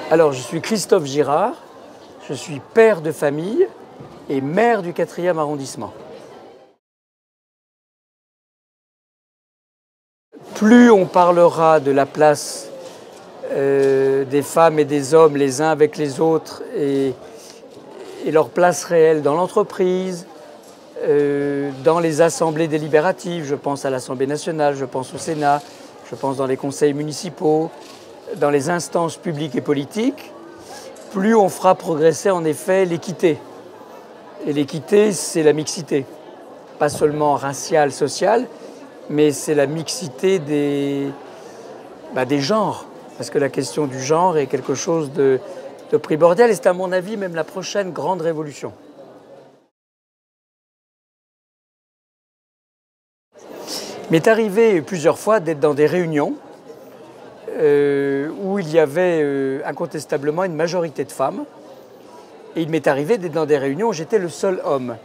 Alors, je suis Christophe Girard, je suis père de famille et maire du 4e arrondissement. Plus on parlera de la place des femmes et des hommes les uns avec les autres et leur place réelle dans l'entreprise, dans les assemblées délibératives, je pense à l'Assemblée nationale, je pense au Sénat, je pense dans les conseils municipaux, dans les instances publiques et politiques, plus on fera progresser en effet l'équité. Et l'équité, c'est la mixité, pas seulement raciale, sociale, mais c'est la mixité des genres, parce que la question du genre est quelque chose de primordial, et c'est à mon avis même la prochaine grande révolution. Il m'est arrivé plusieurs fois d'être dans des réunions où il y avait incontestablement une majorité de femmes, et il m'est arrivé d'être dans des réunions où j'étais le seul homme.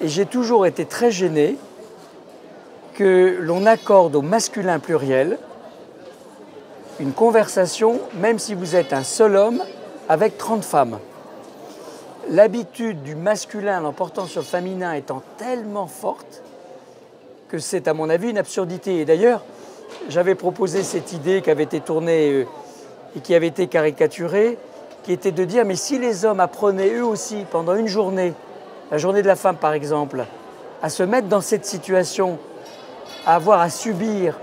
Et j'ai toujours été très gêné que l'on accorde au masculin pluriel une conversation, même si vous êtes un seul homme, avec 30 femmes. L'habitude du masculin l'emportant sur le féminin étant tellement forte que c'est à mon avis une absurdité. Et d'ailleurs, j'avais proposé cette idée qui avait été tournée et qui avait été caricaturée, qui était de dire, mais si les hommes apprenaient eux aussi pendant une journée, la journée de la femme par exemple, à se mettre dans cette situation, à avoir à subir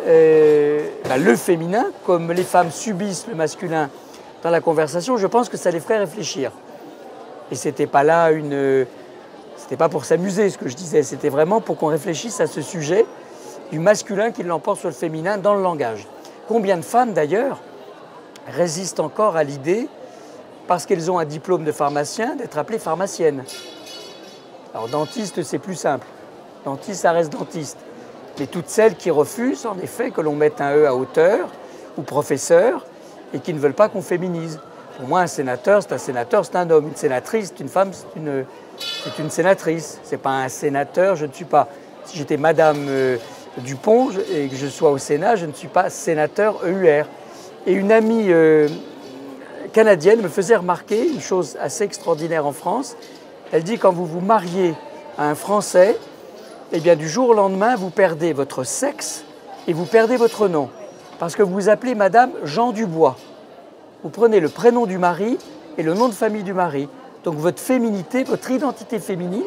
le féminin, comme les femmes subissent le masculin dans la conversation, je pense que ça les ferait réfléchir. Et c'était pas là c'était pas pour s'amuser ce que je disais, c'était vraiment pour qu'on réfléchisse à ce sujet du masculin qui l'emporte sur le féminin dans le langage. Combien de femmes d'ailleurs résistent encore à l'idée, parce qu'elles ont un diplôme de pharmacien, d'être appelées pharmaciennes. Alors dentiste, c'est plus simple. Dentiste, ça reste dentiste. Mais toutes celles qui refusent, en effet, que l'on mette un E à hauteur, ou professeur, et qui ne veulent pas qu'on féminise. Pour moi, un sénateur, c'est un homme. Une sénatrice, c'est une femme, c'est une sénatrice. C'est pas un sénateur, je ne suis pas. Si j'étais Madame Dupont et que je sois au Sénat, je ne suis pas sénateur EUR. Et une amie canadienne me faisait remarquer une chose assez extraordinaire en France. Elle dit, quand vous vous mariez à un Français, eh bien, du jour au lendemain, vous perdez votre sexe et vous perdez votre nom. Parce que vous vous appelez Madame Jean Dubois. Vous prenez le prénom du mari et le nom de famille du mari. Donc votre féminité, votre identité féminine,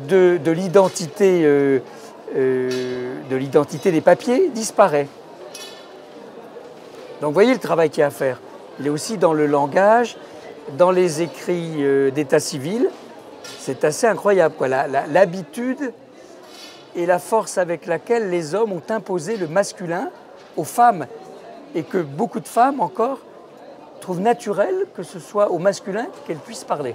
de l'identité des papiers, disparaît. Donc vous voyez le travail qu'il y a à faire. Il est aussi dans le langage, dans les écrits d'état civil. C'est assez incroyable, quoi. L'habitude et la force avec laquelle les hommes ont imposé le masculin aux femmes, et que beaucoup de femmes encore trouvent naturel que ce soit au masculin qu'elles puissent parler.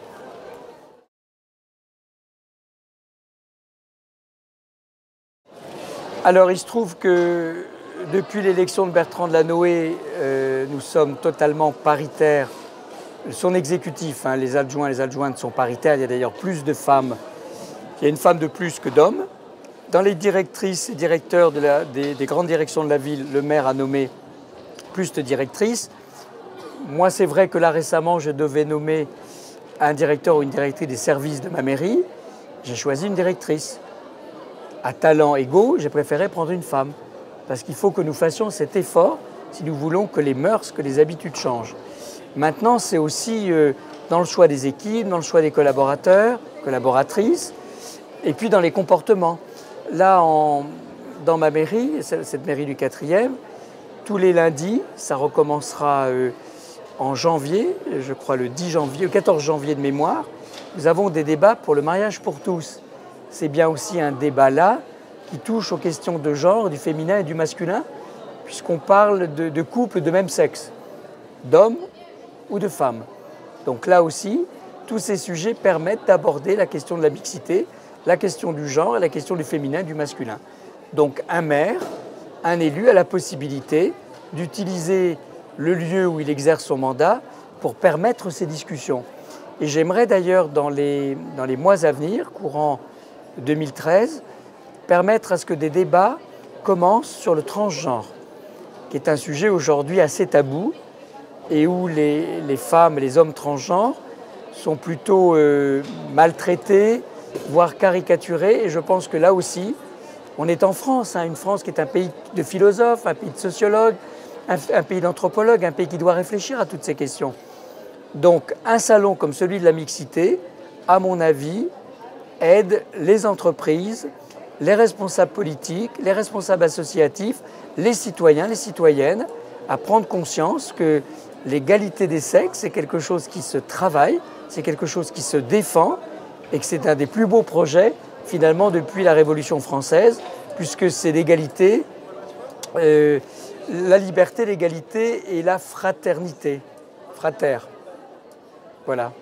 Alors il se trouve que depuis l'élection de Bertrand Delanoë, nous sommes totalement paritaires. Son exécutif, les adjoints et les adjointes sont paritaires, il y a d'ailleurs plus de femmes, il y a une femme de plus que d'hommes. Dans les directrices et directeurs des grandes directions de la ville, le maire a nommé plus de directrices. Moi, c'est vrai que là, récemment, je devais nommer un directeur ou une directrice des services de ma mairie. J'ai choisi une directrice. À talents égaux, j'ai préféré prendre une femme. Parce qu'il faut que nous fassions cet effort si nous voulons que les mœurs, que les habitudes changent. Maintenant, c'est aussi dans le choix des équipes, dans le choix des collaborateurs, collaboratrices, et puis dans les comportements. Là, dans ma mairie, cette mairie du 4e, tous les lundis, ça recommencera en janvier, je crois le 10 janvier, le 14 janvier de mémoire, nous avons des débats pour le mariage pour tous. C'est bien aussi un débat là qui touche aux questions de genre, du féminin et du masculin, puisqu'on parle de couples de même sexe, d'hommes ou de femmes. Donc là aussi, tous ces sujets permettent d'aborder la question de la mixité, la question du genre et la question du féminin et du masculin. Donc un maire, un élu a la possibilité d'utiliser le lieu où il exerce son mandat pour permettre ces discussions. Et j'aimerais d'ailleurs, dans les mois à venir, courant 2013, permettre à ce que des débats commencent sur le transgenre, qui est un sujet aujourd'hui assez tabou et où les femmes et les hommes transgenres sont plutôt maltraités, voire caricaturés. Et je pense que là aussi, on est en France, une France qui est un pays de philosophes, un pays de sociologues, un pays d'anthropologues, un pays qui doit réfléchir à toutes ces questions. Donc un salon comme celui de la mixité, à mon avis, aide les entreprises, les responsables politiques, les responsables associatifs, les citoyens, les citoyennes, à prendre conscience que l'égalité des sexes, c'est quelque chose qui se travaille, c'est quelque chose qui se défend et que c'est un des plus beaux projets finalement depuis la Révolution française, puisque c'est l'égalité, la liberté, l'égalité et la fraternité. Frater. Voilà.